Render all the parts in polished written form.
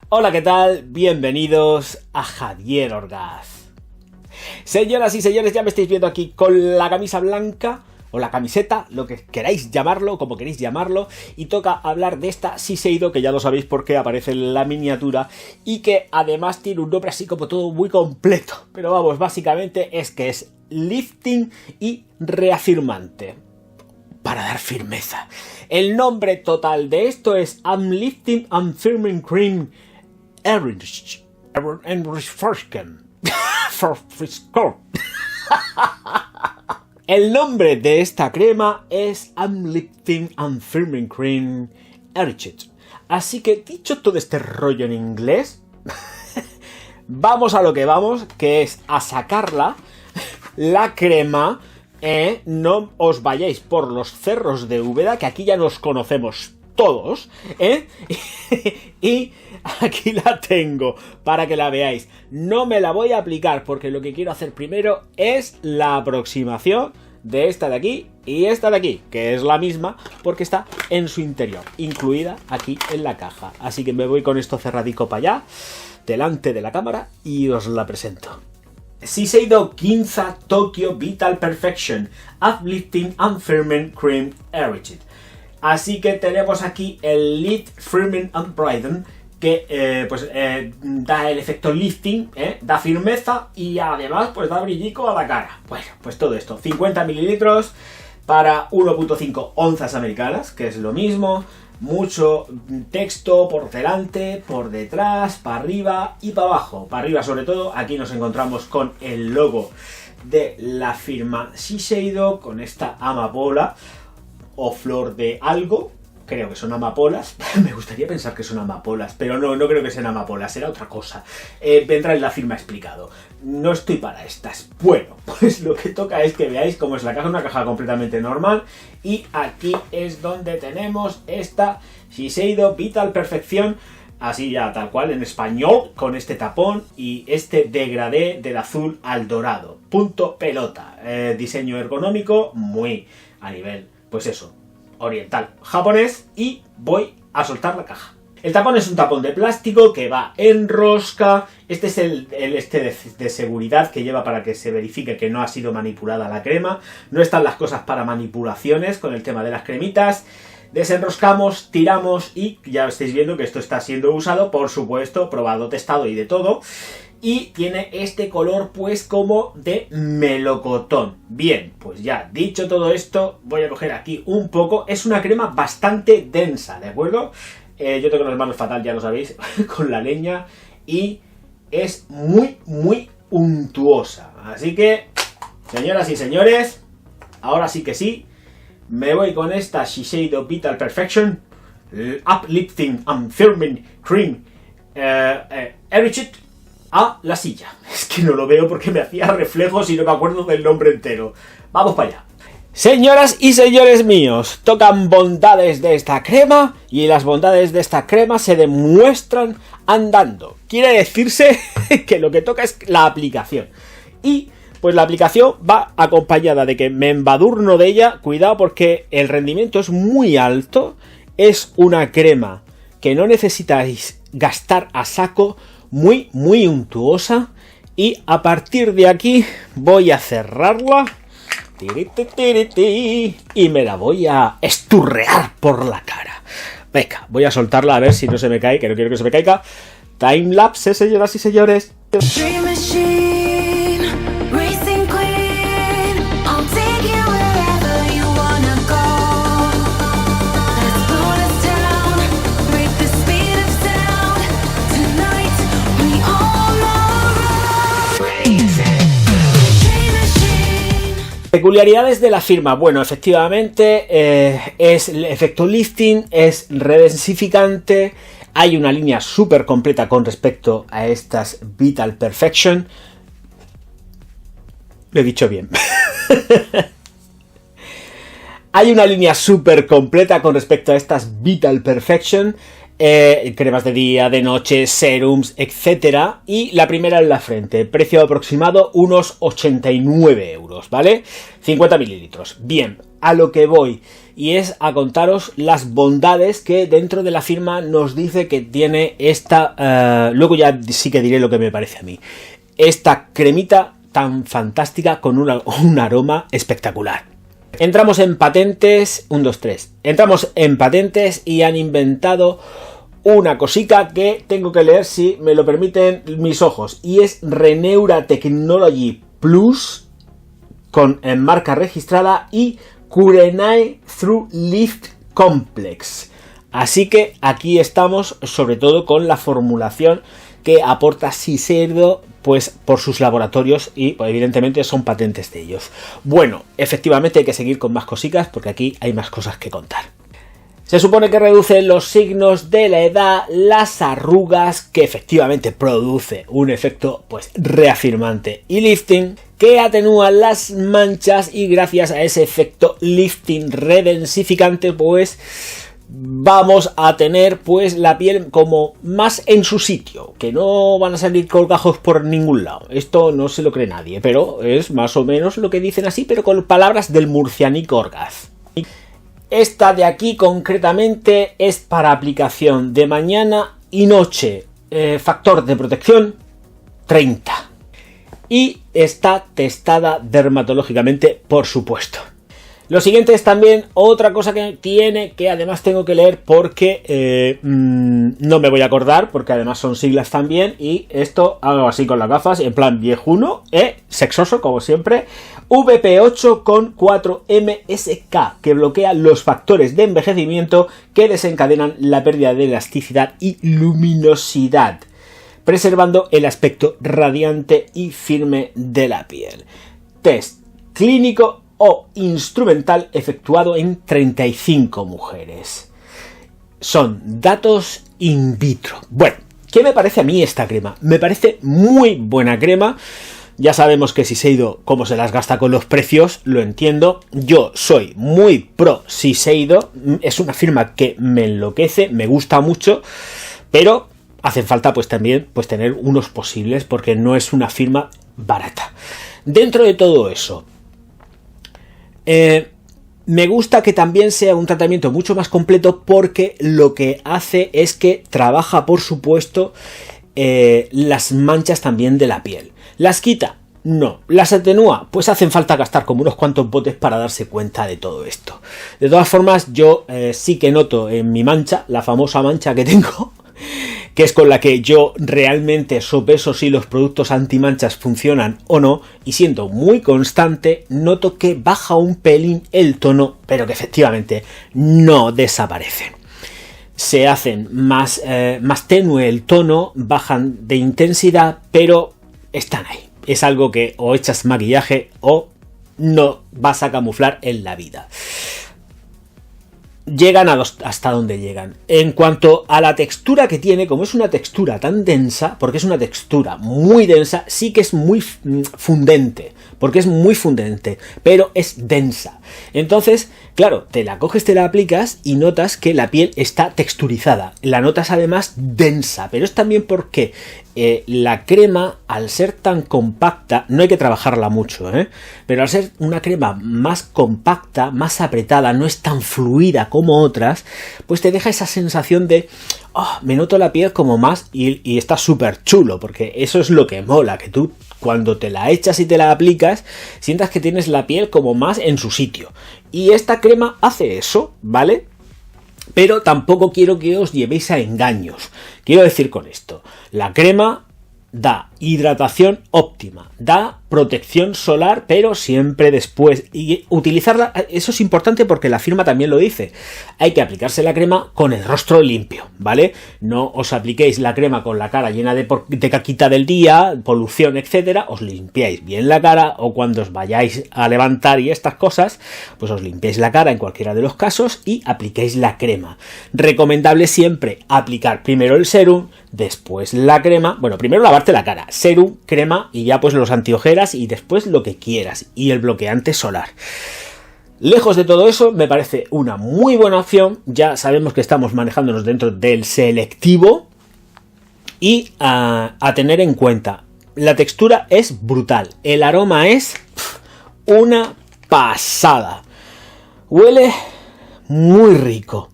Hola, ¿qué tal? Bienvenidos a Javier Orgaz. Señoras y señores, ya me estáis viendo aquí con la camisa blanca o la camiseta, lo que queráis llamarlo, como queréis llamarlo, y toca hablar de esta Shiseido, que ya lo sabéis porque aparece en la miniatura y que además tiene un nombre así como todo muy completo, pero vamos, básicamente es que es lifting y reafirmante, para dar firmeza. El nombre total de esto es Lifting and Firming Cream El nombre de esta crema es Lifting and Firming Cream Enriched. Así que, dicho todo este rollo en inglés, vamos a lo que vamos, que es a sacarla, la crema. No os vayáis por los cerros de Úbeda, que aquí ya nos conocemos todos, y aquí la tengo para que la veáis. No me la voy a aplicar porque lo que quiero hacer primero es la aproximación de esta de aquí y esta de aquí, que es la misma porque está en su interior, incluida aquí en la caja. Así que me voy con esto cerradico para allá, delante de la cámara, y os la presento. Shiseido Ginza Tokyo Vital Perfection Uplifting and Firming Cream Enriched. Así que tenemos aquí el Lift Firming and Brighten, que da el efecto lifting, da firmeza y además pues da brillico a la cara. Bueno, pues todo esto, 50 mililitros para 1.5 onzas americanas, que es lo mismo. Mucho texto por delante, por detrás, para arriba y para abajo. Para arriba, sobre todo, aquí nos encontramos con el logo de la firma Shiseido, con esta amapola o flor de algo. Creo que son amapolas. Me gustaría pensar que son amapolas, pero no creo que sean amapolas, será otra cosa. Vendrá en la firma explicado. No estoy para estas. Bueno, pues lo que toca es que veáis cómo es la caja, una caja completamente normal. Y aquí es donde tenemos esta Shiseido Vital Perfección, así ya tal cual en español, con este tapón y este degradé del azul al dorado. Punto pelota. Diseño ergonómico muy a nivel, pues eso, oriental japonés, y voy a soltar la caja. El tapón es un tapón de plástico que va en rosca. Este es el de seguridad que lleva para que se verifique que no ha sido manipulada la crema. No están las cosas para manipulaciones con el tema de las cremitas. Desenroscamos, tiramos y ya estáis viendo que esto está siendo usado, por supuesto, probado, testado y de todo. Y tiene este color pues como de melocotón. Bien, pues ya dicho todo esto, voy a coger aquí un poco. Es una crema bastante densa, ¿de acuerdo? Yo tengo las manos fatal, ya lo sabéis, con la leña, y es muy untuosa. Así que, señoras y señores, ahora sí que sí, me voy con esta Shiseido Vital Perfection Uplifting and Firming Cream Enriched a la silla. Es que no lo veo porque me hacía reflejos y no me acuerdo del nombre entero. Vamos para allá. Señoras y señores míos, tocan bondades de esta crema, y las bondades de esta crema se demuestran andando. Quiere decirse que lo que toca es la aplicación. Y pues la aplicación va acompañada de que me embadurno de ella. Cuidado porque el rendimiento es muy alto. Es una crema que no necesitáis gastar a saco, muy untuosa. Y a partir de aquí voy a cerrarla. Y me la voy a esturrear por la cara. Venga, voy a soltarla a ver si no se me cae, que no quiero que se me caiga. Timelapse, señoras y señores. Peculiaridades de la firma. Bueno, efectivamente es el efecto lifting, es redensificante. Hay una línea súper completa con respecto a estas Vital Perfection. Lo he dicho bien. Hay una línea súper completa con respecto a estas Vital Perfection. cremas de día, de noche, serums, etcétera. Y la primera en la frente, precio aproximado unos 89 euros, ¿vale? 50 mililitros. Bien, a lo que voy, y es a contaros las bondades que dentro de la firma nos dice que tiene esta, luego ya sí que diré lo que me parece a mí, esta cremita tan fantástica con un aroma espectacular. Entramos en patentes, 1, 2, 3. Entramos en patentes y han inventado una cosica que tengo que leer si me lo permiten mis ojos. Y es Reneura Technology Plus en marca registrada y Kurenai Through Lift Complex. Así que aquí estamos sobre todo con la formulación que aporta Shiseido, pues por sus laboratorios y pues, evidentemente son patentes de ellos. Bueno, efectivamente hay que seguir con más cositas porque aquí hay más cosas que contar. Se supone que reduce los signos de la edad, las arrugas, que efectivamente produce un efecto pues reafirmante y lifting, que atenúa las manchas y gracias a ese efecto lifting redensificante pues vamos a tener pues la piel como más en su sitio, que no van a salir colgajos por ningún lado. Esto no se lo cree nadie, pero es más o menos lo que dicen así, pero con palabras del murcianico Orgaz. Esta de aquí concretamente es para aplicación de mañana y noche, factor de protección 30 y está testada dermatológicamente, por supuesto. Lo siguiente es también otra cosa que tiene, que además tengo que leer porque no me voy a acordar, porque además son siglas también, y esto hago así con las gafas, en plan viejuno, sexoso como siempre, VP8 con 4MSK, que bloquea los factores de envejecimiento que desencadenan la pérdida de elasticidad y luminosidad, preservando el aspecto radiante y firme de la piel. Test clínico o instrumental efectuado en 35 mujeres. Son datos in vitro. Bueno, ¿qué me parece a mí esta crema? Me parece muy buena crema. Ya sabemos que Shiseido, cómo se las gasta con los precios, lo entiendo. Yo soy muy pro Shiseido. Es una firma que me enloquece, me gusta mucho, pero hacen falta pues también pues tener unos posibles porque no es una firma barata. Dentro de todo eso, me gusta que también sea un tratamiento mucho más completo porque lo que hace es que trabaja, por supuesto, las manchas también de la piel. ¿Las quita? No. ¿Las atenúa? Pues hacen falta gastar como unos cuantos botes para darse cuenta de todo esto. De todas formas, yo sí que noto en mi mancha, la famosa mancha que tengo, que es con la que yo realmente sopeso si los productos antimanchas funcionan o no, y siendo muy constante, noto que baja un pelín el tono, pero que efectivamente no desaparece. Se hacen más tenue el tono, bajan de intensidad, pero están ahí. Es algo que o echas maquillaje o no vas a camuflar en la vida. Llegan hasta donde llegan. En cuanto a la textura que tiene, como es una textura tan densa, porque es una textura muy densa, sí que es muy fundente, porque es muy fundente, pero es densa. Entonces, claro, te la coges, te la aplicas y notas que la piel está texturizada. La notas además densa, pero es también porque la crema, al ser tan compacta, no hay que trabajarla mucho, pero al ser una crema más compacta, más apretada, no es tan fluida como otras, pues te deja esa sensación de me noto la piel como más y está súper chulo, porque eso es lo que mola, que tú cuando te la echas y te la aplicas sientas que tienes la piel como más en su sitio, y esta crema hace eso, ¿vale? Pero tampoco quiero que os llevéis a engaños. Quiero decir con esto, la crema da hidratación óptima, da protección solar, pero siempre después. Y utilizarla, eso es importante porque la firma también lo dice. Hay que aplicarse la crema con el rostro limpio, ¿vale? No os apliquéis la crema con la cara llena de caquita del día, polución, etcétera. Os limpiáis bien la cara, o cuando os vayáis a levantar y estas cosas, pues os limpiáis la cara en cualquiera de los casos y apliquéis la crema. Recomendable siempre aplicar primero el serum, después la crema. Bueno, primero lavarte la cara, serum, crema y ya pues los antiojeras y después lo que quieras, y el bloqueante solar. Lejos de todo eso, me parece una muy buena opción. Ya sabemos que estamos manejándonos dentro del selectivo. Y a tener en cuenta, la textura es brutal. El aroma es una pasada. Huele muy rico.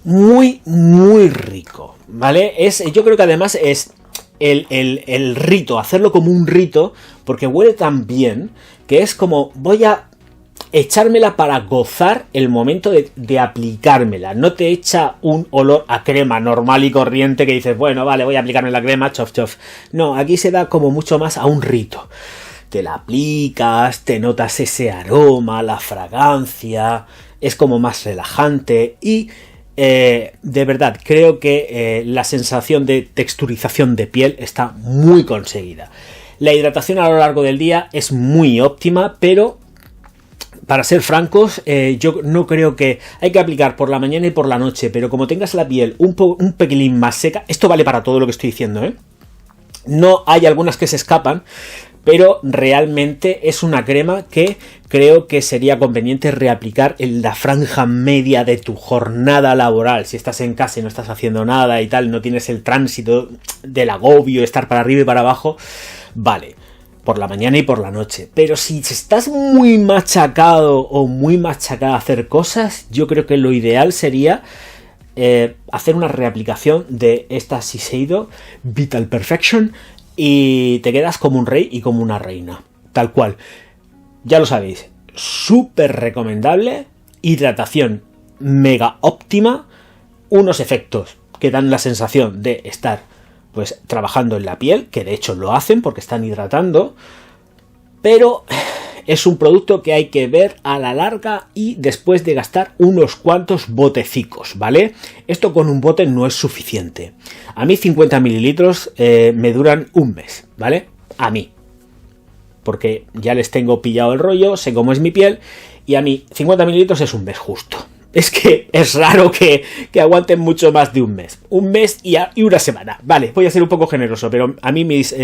Muy, muy rico. ¿Vale? Yo creo que además es el rito, hacerlo como un rito, porque huele tan bien que es como voy a echármela para gozar el momento de aplicármela. No te echa un olor a crema normal y corriente que dices, bueno, vale, voy a aplicarme la crema, chof, chof. No, aquí se da como mucho más a un rito. Te la aplicas, te notas ese aroma, la fragancia, es como más relajante y de verdad creo que la sensación de texturización de piel está muy conseguida. La hidratación a lo largo del día es muy óptima, pero para ser francos, yo no creo que hay que aplicar por la mañana y por la noche, pero como tengas la piel un pelín más seca, esto vale para todo lo que estoy diciendo, ¿eh? No hay algunas que se escapan, pero realmente es una crema que creo que sería conveniente reaplicar en la franja media de tu jornada laboral. Si estás en casa y no estás haciendo nada y tal, no tienes el tránsito del agobio, estar para arriba y para abajo, vale, por la mañana y por la noche. Pero si estás muy machacado o muy machacada a hacer cosas, yo creo que lo ideal sería hacer una reaplicación de esta Shiseido Vital Perfection y te quedas como un rey y como una reina, tal cual. Ya lo sabéis, súper recomendable, hidratación mega óptima, unos efectos que dan la sensación de estar pues trabajando en la piel, que de hecho lo hacen porque están hidratando, pero es un producto que hay que ver a la larga y después de gastar unos cuantos botecicos, ¿vale? Esto con un bote no es suficiente. A mí 50 mililitros me duran un mes, ¿vale? A mí. Porque ya les tengo pillado el rollo, sé cómo es mi piel y a mí 50 mililitros es un mes justo. Es que es raro que aguanten mucho más de un mes. Un mes y una semana. Vale, voy a ser un poco generoso, pero a mí mis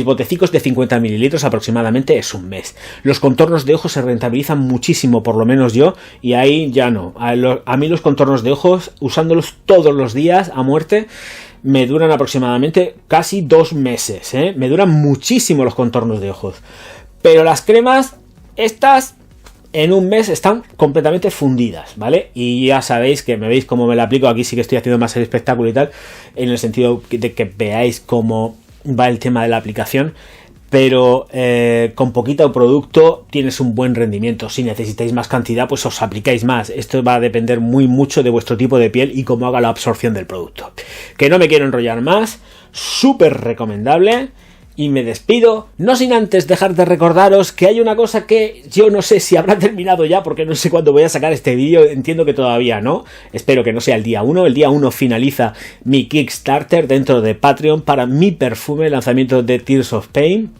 botecicos de 50 mililitros aproximadamente es un mes. Los contornos de ojos se rentabilizan muchísimo, por lo menos yo, y ahí ya no. A mí los contornos de ojos, usándolos todos los días a muerte, me duran aproximadamente casi 2 meses, ¿eh? Me duran muchísimo los contornos de ojos. Pero las cremas, estas en un mes están completamente fundidas, ¿vale? Y ya sabéis que me veis cómo me la aplico. Aquí sí que estoy haciendo más el espectáculo y tal, en el sentido de que veáis cómo va el tema de la aplicación. Pero con poquito producto tienes un buen rendimiento. Si necesitáis más cantidad, pues os aplicáis más. Esto va a depender muy mucho de vuestro tipo de piel y cómo haga la absorción del producto. Que no me quiero enrollar más. Súper recomendable. Y me despido, no sin antes dejar de recordaros que hay una cosa que yo no sé si habrá terminado ya, porque no sé cuándo voy a sacar este vídeo, entiendo que todavía no, espero que no sea el día 1, el día 1 finaliza mi Kickstarter dentro de Patreon para mi perfume, lanzamiento de Tears of Pain,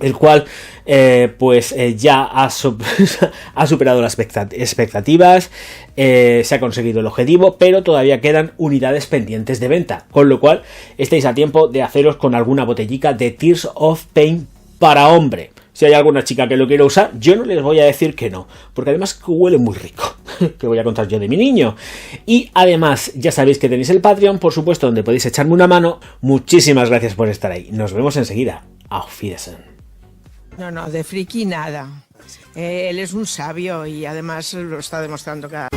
el cual ya ha superado las expectativas, se ha conseguido el objetivo, pero todavía quedan unidades pendientes de venta, con lo cual estáis a tiempo de haceros con alguna botellica de Tears of Pain para hombre. Si hay alguna chica que lo quiera usar, yo no les voy a decir que no, porque además huele muy rico. Que voy a contar yo de mi niño. Y además, ya sabéis que tenéis el Patreon, por supuesto, donde podéis echarme una mano. Muchísimas gracias por estar ahí. Nos vemos enseguida. Auf Wiedersehen. No, de friki nada. Él es un sabio y además lo está demostrando cada